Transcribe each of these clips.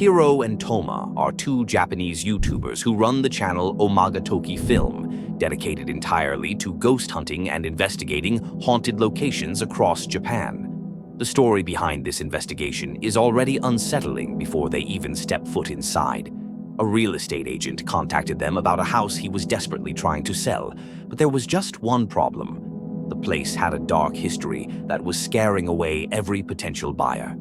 Hiro and Toma are two Japanese YouTubers who run the channel Omagatoki Film, dedicated entirely to ghost hunting and investigating haunted locations across Japan. The story behind this investigation is already unsettling before they even step foot inside. A real estate agent contacted them about a house he was desperately trying to sell, but there was just one problem. The place had a dark history that was scaring away every potential buyer.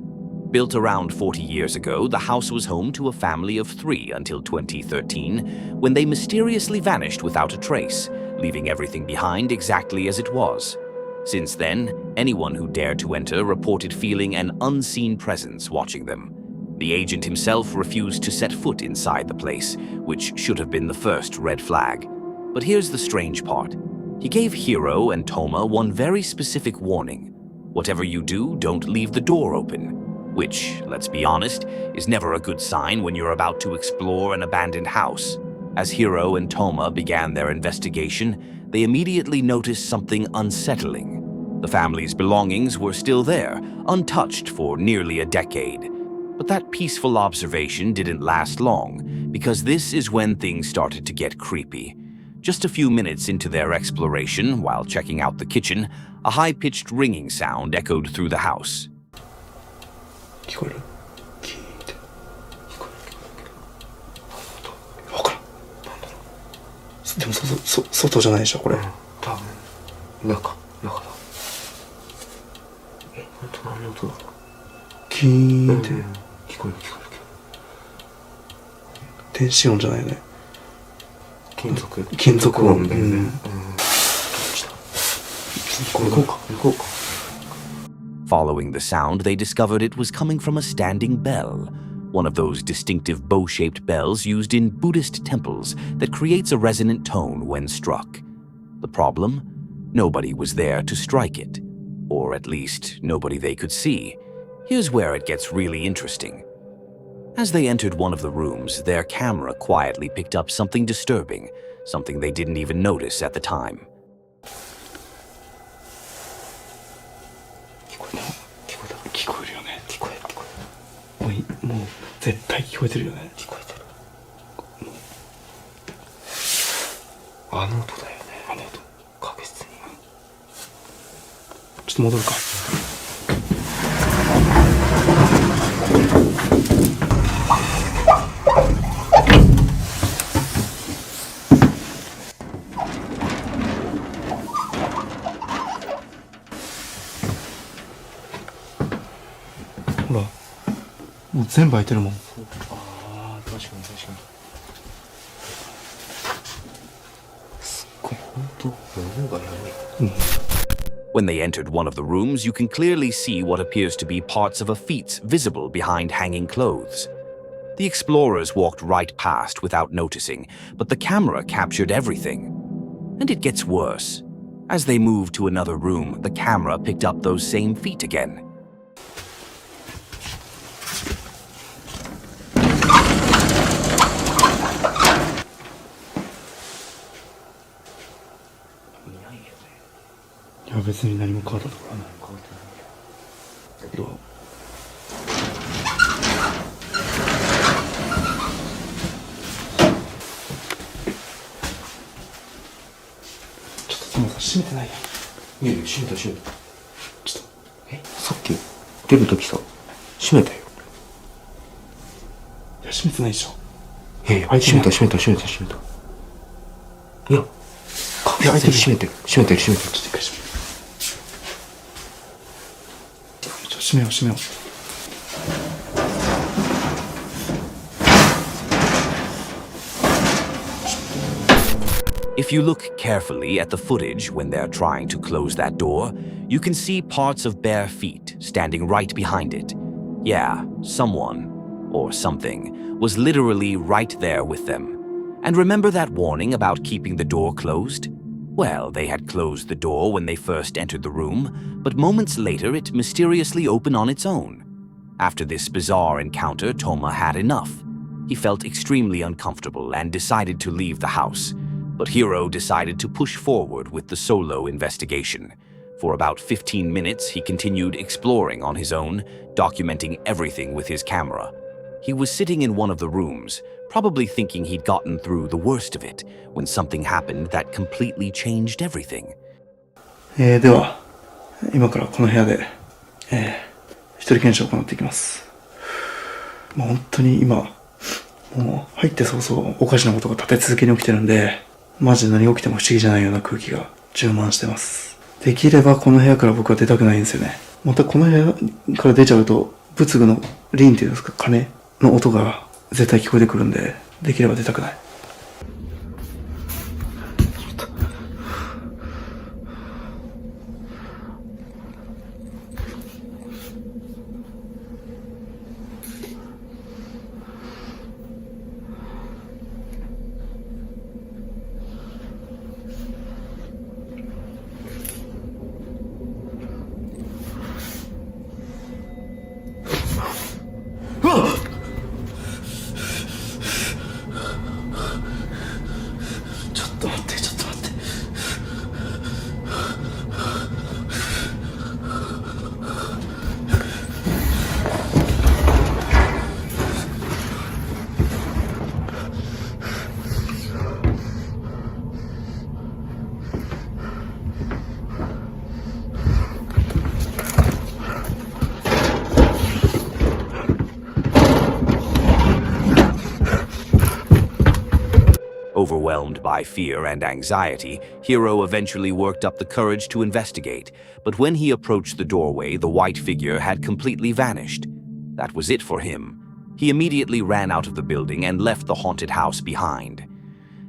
Built around 40 years ago, the house was home to a family of 3 until 2013, when they mysteriously vanished without a trace, leaving everything behind exactly as it was. Since then, anyone who dared to enter reported feeling an unseen presence watching them. The agent himself refused to set foot inside the place, which should have been the first red flag. But here's the strange part. He gave Hiro and Toma one very specific warning. Whatever you do, don't leave the door open. Which, let's be honest, is never a good sign when you're about to explore an abandoned house. As Hiro and Toma began their investigation, they immediately noticed something unsettling. The family's belongings were still there, untouched for nearly a decade. But that peaceful observation didn't last long, because this is when things started to get creepy. Just a few minutes into their exploration, while checking out the kitchen, a high-pitched ringing sound echoed through the house. 聞こえる聞いて聞こえる分からんなんだろうでも外じゃないでしょこれ、多分中だ本当何の音だろう聞いて、聞こえる電子音じゃないね金属音だよね、行こうかFollowing the sound, they discovered it was coming from a standing bell, one of those distinctive bow-shaped bells used in Buddhist temples that creates a resonant tone when struck. The problem? Nobody was there to strike it. Or at least, nobody they could see. Here's where it gets really interesting. As they entered one of the rooms, their camera quietly picked up something disturbing, something they didn't even notice at the time. 聞こえるよねもう絶対聞こえてるよね聞こえてるあの音だよねあの音確実にちょっと戻るかほらもう全部開いてるもん。ああ、確かに。すっごい、本当、物がやばい。When they entered one of the rooms, you can clearly see what appears to be parts of a feet visible behind hanging clothes. The explorers walked right past without noticing, but the camera captured everything. And it gets worse. As they moved to another room, the camera picked up those same feet again. Iや別に何も変わったところはない変わってないけどちょっとそもさ閉めてないやんいや閉めたちょっとさっき出るときさ閉めたよいや閉めてないでしょいや閉めたいや確実に閉めてるちょっと一回閉めようIf you look carefully at the footage when they're trying to close that door, you can see parts of bare feet standing right behind it. Yeah, someone, or something, was literally right there with them. And remember that warning about keeping the door closed? Well, they had closed the door when they first entered the room, but moments later it mysteriously opened on its own. After this bizarre encounter, Toma had enough. He felt extremely uncomfortable and decided to leave the house, but Hiro decided to push forward with the solo investigation. For about 15 minutes, he continued exploring on his own, documenting everything with his camera. He was sitting in one of the rooms, probably thinking he'd gotten through the worst of it, when something happened that completely changed everything. では、今からこの部屋で、一人検証を行っていきます。もう本当に今、もう入って早々おかしなことが立て続けに起きてるんで、マジで何が起きても不思議じゃないような空気が充満してます。できればこの部屋から僕は出たくないんですよね。またこの部屋から出ちゃうと、仏具のリンっていうんですか、鐘の音が絶対聞こえてくるんで、できれば出たくない。ちょっと待って。Overwhelmed by fear and anxiety, Hiro eventually worked up the courage to investigate, but when he approached the doorway, the white figure had completely vanished. That was it for him. He immediately ran out of the building and left the haunted house behind.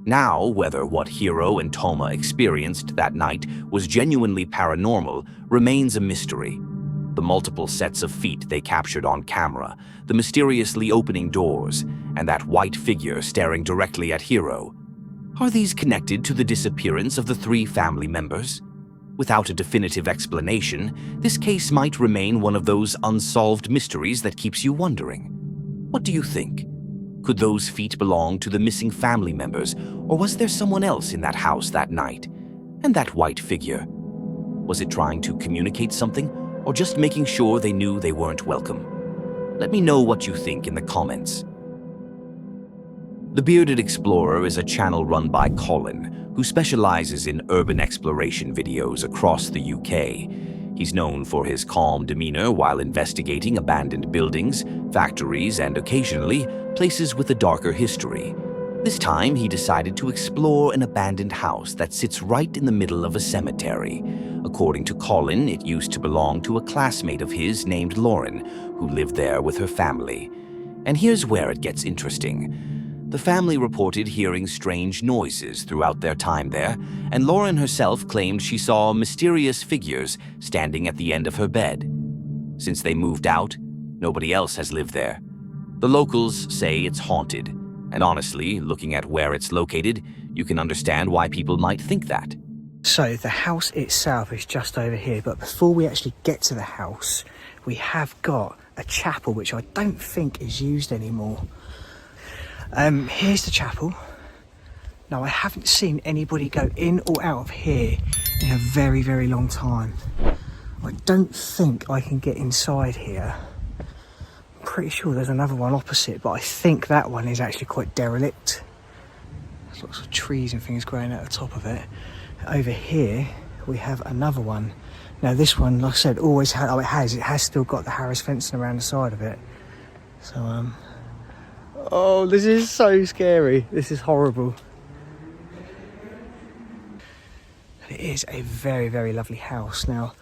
Now, whether what Hiro and Toma experienced that night was genuinely paranormal remains a mystery. The multiple sets of feet they captured on camera, the mysteriously opening doors, and that white figure staring directly at Hiro. Are these connected to the disappearance of the 3 family members? Without a definitive explanation, this case might remain one of those unsolved mysteries that keeps you wondering. What do you think? Could those feet belong to the missing family members, or was there someone else in that house that night? And that white figure? Was it trying to communicate something, or just making sure they knew they weren't welcome? Let me know what you think in the comments. The Bearded Explorer is a channel run by Colin, who specializes in urban exploration videos across the UK. He's known for his calm demeanor while investigating abandoned buildings, factories, and occasionally places with a darker history. This time, he decided to explore an abandoned house that sits right in the middle of a cemetery. According to Colin, it used to belong to a classmate of his named Lauren, who lived there with her family. And here's where it gets interesting. The family reported hearing strange noises throughout their time there, and Lauren herself claimed she saw mysterious figures standing at the end of her bed. Since they moved out, nobody else has lived there. The locals say it's haunted, and honestly, looking at where it's located, you can understand why people might think that. So the house itself is just over here, but before we actually get to the house, we have got a chapel which I don't think is used anymore. Here's the chapel. Now, I haven't seen anybody go in or out of here in a very, very long time. I don't think I can get inside here. I'm pretty sure there's another one opposite, but I think that one is actually quite derelict. There's lots of trees and things growing out the top of it. Over here, we have another one. Now, this one, like I said, always had, it has still got the Harris fencing around the side of it. So, oh, this is so scary. This is horrible. It is a very, very lovely house. Now,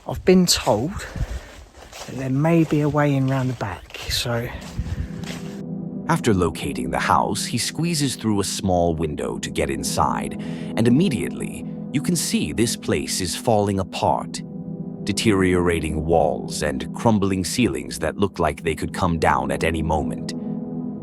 I've been told that there may be a way in round the back, so... After locating the house, he squeezes through a small window to get inside, and immediately, you can see this place is falling apart. Deteriorating walls and crumbling ceilings that look like they could come down at any moment.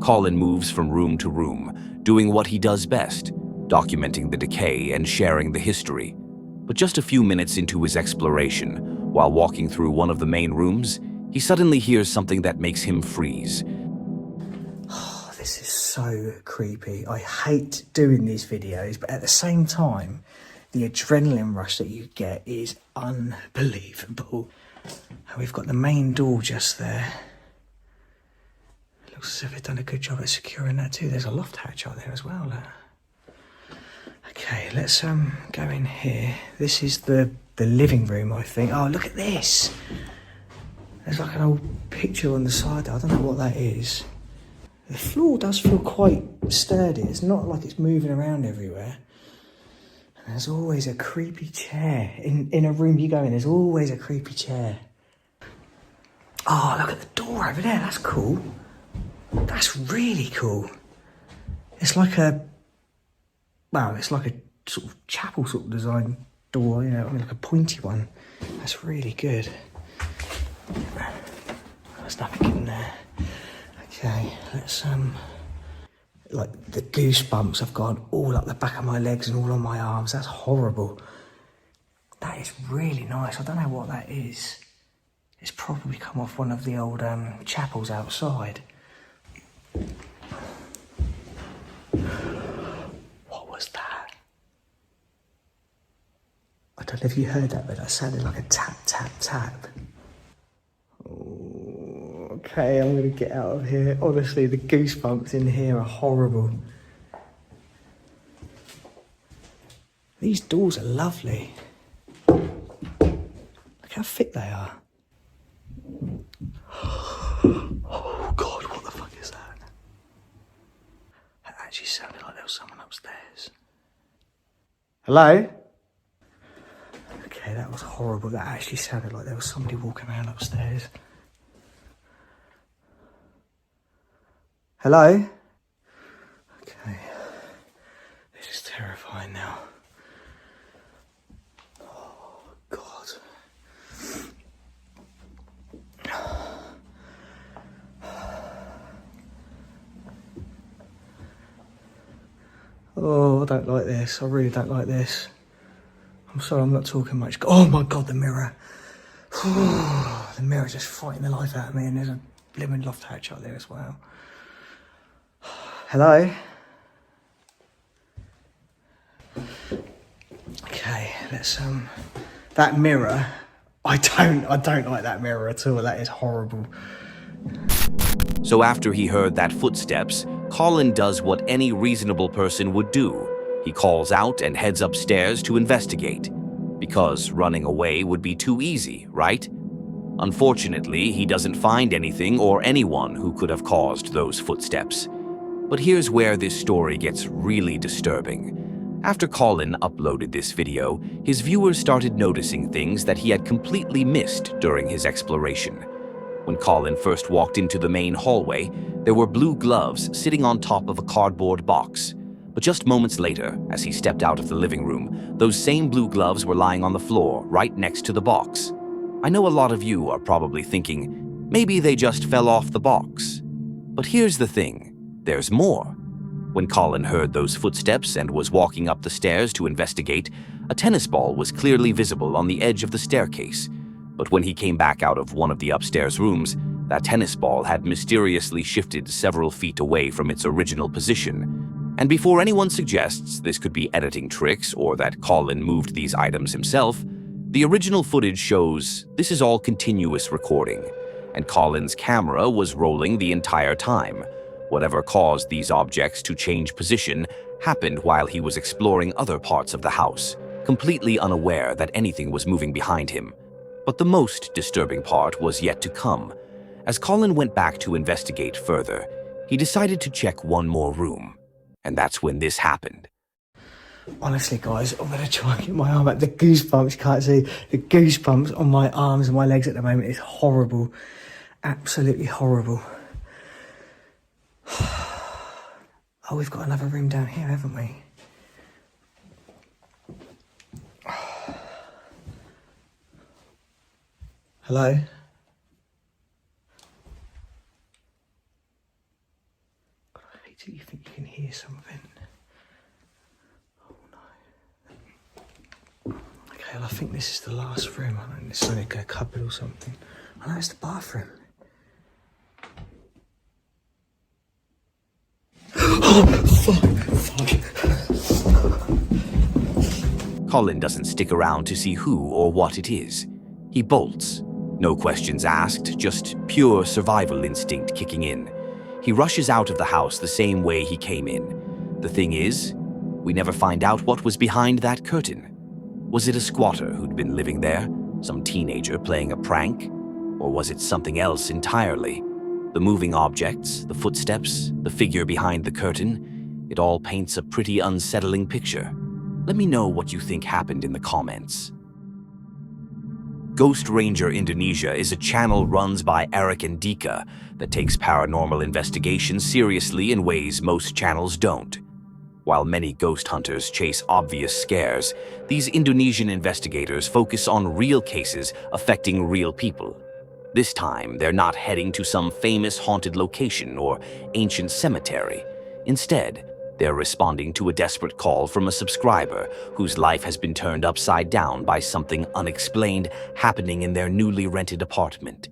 Colin moves from room to room, doing what he does best, documenting the decay and sharing the history. But just a few minutes into his exploration, while walking through one of the main rooms, he suddenly hears something that makes him freeze. this is so creepy. I hate doing these videos, but at the same time, the adrenaline rush that you get is unbelievable. And we've got the main door just there. Looks as if they've done a good job at securing that too. There's a loft hatch out there as well. Okay, let's go in here. This is the living room, I think. Oh, look at this. There's like an old picture on the side there. I don't know what that is. The floor does feel quite sturdy. It's not like it's moving around everywhere. And there's always a creepy chair. In a room you go in, there's always a creepy chair. Oh, look at the door over there. That's cool. That's really cool. It's like a... Well, it's like a sort of chapel sort of design door, you know, I mean, like a pointy one. That's really good. There's nothing in there. Okay, let's like the goosebumps have gone all up the back of my legs and all on my arms. That's horrible. That is really nice. I don't know what that is. It's probably come off one of the old chapels outside. What was that? I don't know if you heard that, but that sounded like a tap, tap, tap. Okay, I'm going to get out of here. Honestly, the goosebumps in here are horrible. These doors are lovely. Look how thick they are. Oh God, what the fuck is that? That actually sounded like there was someone upstairs. Hello? Okay, that was horrible. That actually sounded like there was somebody walking around upstairs. Hello? Okay. This is terrifying now. Oh, God. Oh, I don't like this. I really don't like this. I'm sorry, I'm not talking much. Oh my God, the mirror. The mirror just fighting the life out of me, and there's a blimmin' loft hatch out there as well. Hello? Okay, let's that mirror, I don't like that mirror at all. That is horrible. So after he heard that footsteps, Colin does what any reasonable person would do. He calls out and heads upstairs to investigate. Because running away would be too easy, right? Unfortunately, he doesn't find anything or anyone who could have caused those footsteps. But here's where this story gets really disturbing. After Colin uploaded this video, his viewers started noticing things that he had completely missed during his exploration. When Colin first walked into the main hallway, there were blue gloves sitting on top of a cardboard box. But just moments later, as he stepped out of the living room, those same blue gloves were lying on the floor right next to the box. I know a lot of you are probably thinking, maybe they just fell off the box. But here's the thing. There's more. When Colin heard those footsteps and was walking up the stairs to investigate, a tennis ball was clearly visible on the edge of the staircase. But when he came back out of one of the upstairs rooms, that tennis ball had mysteriously shifted several feet away from its original position. And before anyone suggests this could be editing tricks or that Colin moved these items himself, the original footage shows this is all continuous recording, and Colin's camera was rolling the entire time. Whatever caused these objects to change position happened while he was exploring other parts of the house, completely unaware that anything was moving behind him. But the most disturbing part was yet to come. As Colin went back to investigate further, he decided to check one more room. And that's when this happened. Honestly, guys, I'm going to try and get my arm up. The goosebumps, you can't see. The goosebumps on my arms and my legs at the moment is horrible. Absolutely horrible. Oh, we've got another room down here, haven't we? Hello? God, I hate it. You think you can hear something? Oh no. Okay, well, I think this is the last room. I don't know, it's like a cupboard or something. I know it's the bathroom. Colin doesn't stick around to see who or what it is. He bolts. No questions asked, just pure survival instinct kicking in. He rushes out of the house the same way he came in. The thing is, we never find out what was behind that curtain. Was it a squatter who'd been living there? Some teenager playing a prank? Or was it something else entirely? The moving objects, the footsteps, the figure behind the curtain, it all paints a pretty unsettling picture. Let me know what you think happened in the comments. Ghost Ranger Indonesia is a channel run by Eric and Dika that takes paranormal investigations seriously in ways most channels don't. While many ghost hunters chase obvious scares, these Indonesian investigators focus on real cases affecting real people. This time, they're not heading to some famous haunted location or ancient cemetery. Instead, they're responding to a desperate call from a subscriber whose life has been turned upside down by something unexplained happening in their newly rented apartment.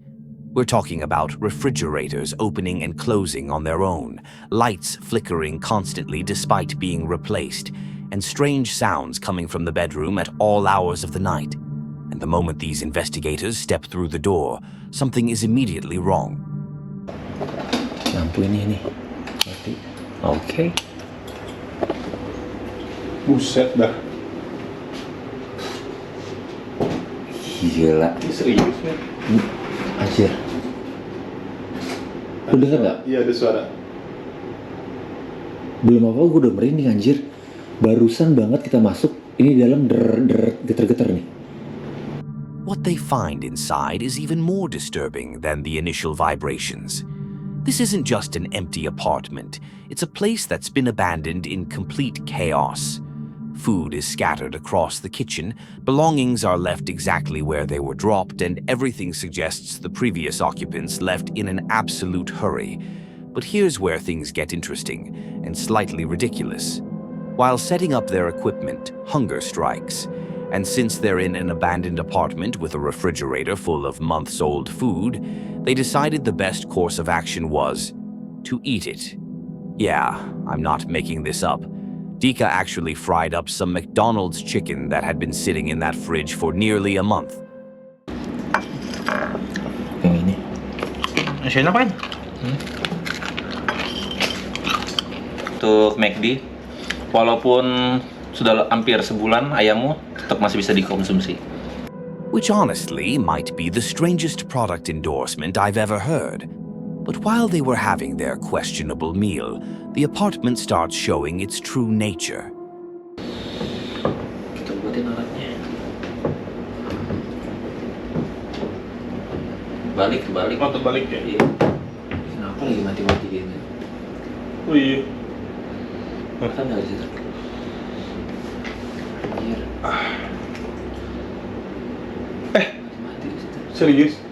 We're talking about refrigerators opening and closing on their own, lights flickering constantly despite being replaced, and strange sounds coming from the bedroom at all hours of the night. And the moment these investigators step through the door, something is immediately wrong. Lampu ini mati. Oke. Buset dah. Gila. Ini serius nih. Anjir. Lu denger gak? Iya, ada suara. Belum apa gue udah merinding anjir. Barusan banget kita masuk, ini dalam geter-geter nih. What they find inside is even more disturbing than the initial vibrations. This isn't just an empty apartment. It's a place that's been abandoned in complete chaos. Food is scattered across the kitchen, belongings are left exactly where they were dropped, and everything suggests the previous occupants left in an absolute hurry. But here's where things get interesting and slightly ridiculous. While setting up their equipment, hunger strikes. And since they're in an abandoned apartment with a refrigerator full of months-old food, they decided the best course of action was to eat it. Yeah, I'm not making this up. Dika actually fried up some McDonald's chicken that had been sitting in that fridge for nearly a month. Yang ini. Isinya apaan? Untuk McD, walaupun sudah hampir sebulan, ayammu tetap masih bisa dikonsumsi. Which honestly might be the strangest product endorsement I've ever heard. But while they were having their questionable meal, the apartment starts showing its true nature. Kita buatin alatnya. Balik. Oh, terbalik ya? Iya. Kenapa lagi mati-mati gini? Oh iya. Kan dari situ. Anjir. Mati di situ. Serius?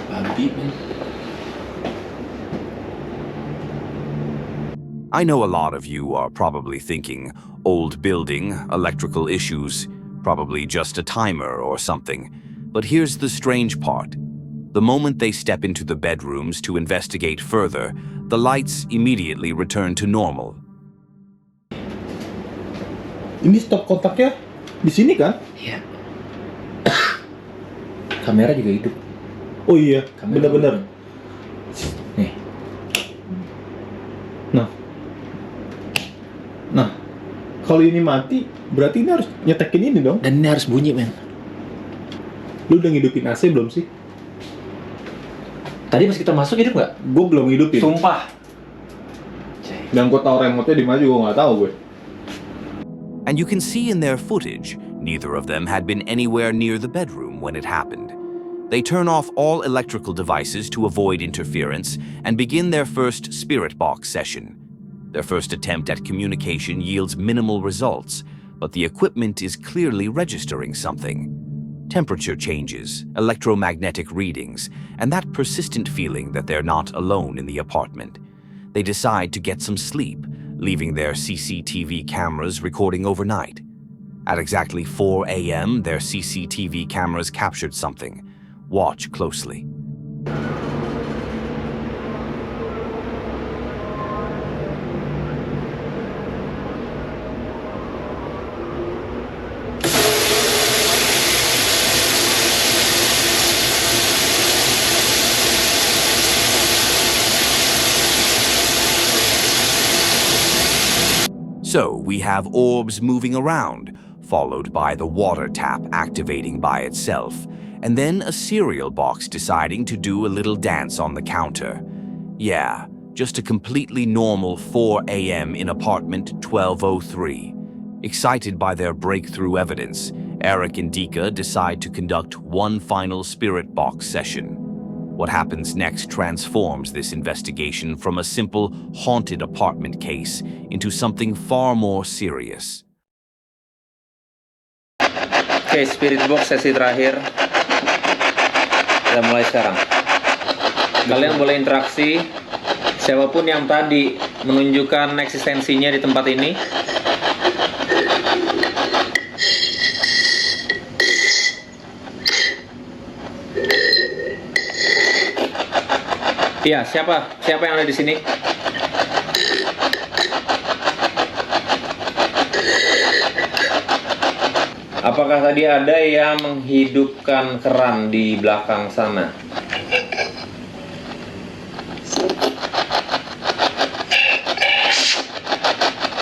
Babi, man. I know a lot of you are probably thinking, old building, electrical issues, probably just a timer or something. But here's the strange part. The moment they step into the bedrooms to investigate further, the lights immediately return to normal. Ini stop kontaknya di sini kan? Iya. Kamera juga hidup. Oh iya, Kamera benar-benar. Nih. Nah, kalau ini mati, berarti ini harus nyetekin ini dong. Dan ini harus bunyi, men. Lu udah ngidupin AC belum sih? Tadi pas kita masuk hidup nggak? Gue belum ngidupin. Sumpah. Dan gue tahu remote-nya di mana juga nggak tahu gue. And you can see in their footage, neither of them had been anywhere near the bedroom when it happened. They turn off all electrical devices to avoid interference and begin their first spirit box session. Their first attempt at communication yields minimal results, but the equipment is clearly registering something. Temperature changes, electromagnetic readings, and that persistent feeling that they're not alone in the apartment. They decide to get some sleep, leaving their CCTV cameras recording overnight. At exactly 4 a.m., their CCTV cameras captured something. Watch closely. So we have orbs moving around, followed by the water tap activating by itself, and then a cereal box deciding to do a little dance on the counter. Yeah, just a completely normal 4 a.m. in apartment 1203. Excited by their breakthrough evidence, Eric and Dika decide to conduct one final spirit box session. What happens next transforms this investigation from a simple haunted apartment case into something far more serious. Oke, spirit box sesi terakhir. Kita mulai sekarang. Kalian boleh interaksi. Siapapun yang tadi menunjukkan eksistensinya di tempat ini, iya, siapa yang ada di sini? Apakah tadi ada yang menghidupkan keran di belakang sana?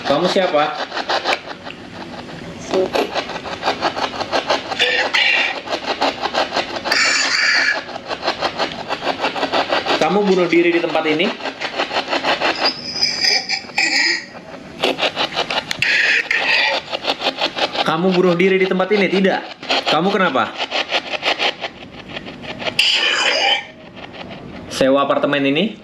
Kamu siapa? Kamu bunuh diri di tempat ini? Kamu bunuh diri di tempat ini? Tidak. Kamu kenapa? Sewa apartemen ini?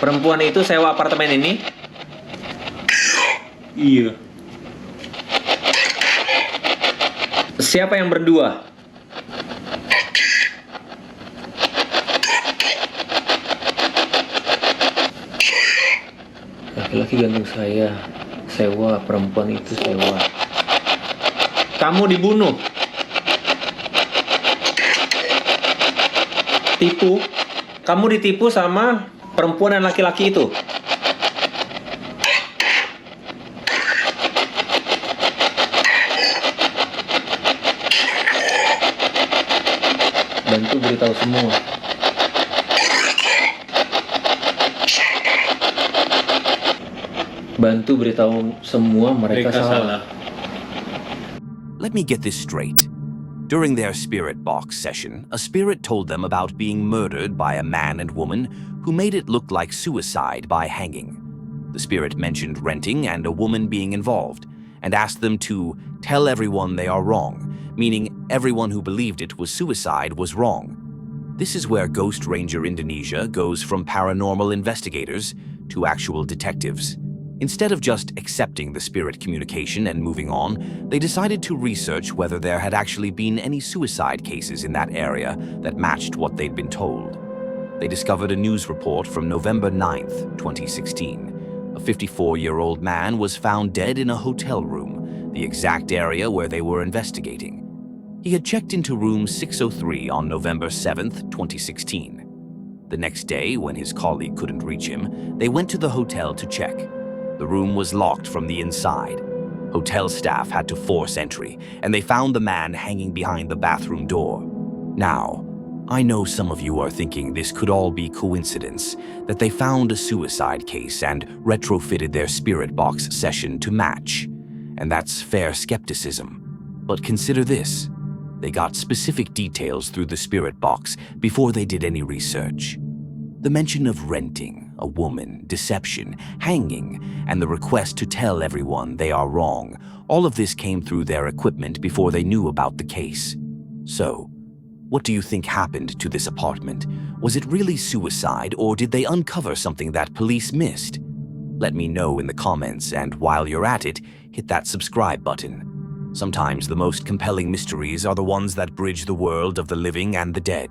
Perempuan itu sewa apartemen ini? Iya. Siapa yang berdua? Laki-laki ganteng saya sewa, perempuan itu sewa. Kamu dibunuh. Tipu. Kamu ditipu sama perempuan dan laki-laki itu. Bantu beritahu semua. Bantu beritahu semua mereka salah. Let me get this straight. During their spirit box session, a spirit told them about being murdered by a man and woman who made it look like suicide by hanging. The spirit mentioned renting and a woman being involved, and asked them to tell everyone they are wrong, meaning everyone who believed it was suicide was wrong. This is where Ghost Ranger Indonesia goes from paranormal investigators to actual detectives. Instead of just accepting the spirit communication and moving on, they decided to research whether there had actually been any suicide cases in that area that matched what they'd been told. They discovered a news report from November 9th, 2016. A 54-year-old man was found dead in a hotel room, the exact area where they were investigating. He had checked into room 603 on November 7th, 2016. The next day, when his colleague couldn't reach him, they went to the hotel to check. The room was locked from the inside. Hotel staff had to force entry, and they found the man hanging behind the bathroom door. Now, I know some of you are thinking this could all be coincidence, that they found a suicide case and retrofitted their spirit box session to match. And that's fair skepticism. But consider this. They got specific details through the spirit box before they did any research. The mention of renting, a woman, deception, hanging, and the request to tell everyone they are wrong, all of this came through their equipment before they knew about the case. So, what do you think happened to this apartment? Was it really suicide, or did they uncover something that police missed? Let me know in the comments, and while you're at it, hit that subscribe button. Sometimes the most compelling mysteries are the ones that bridge the world of the living and the dead.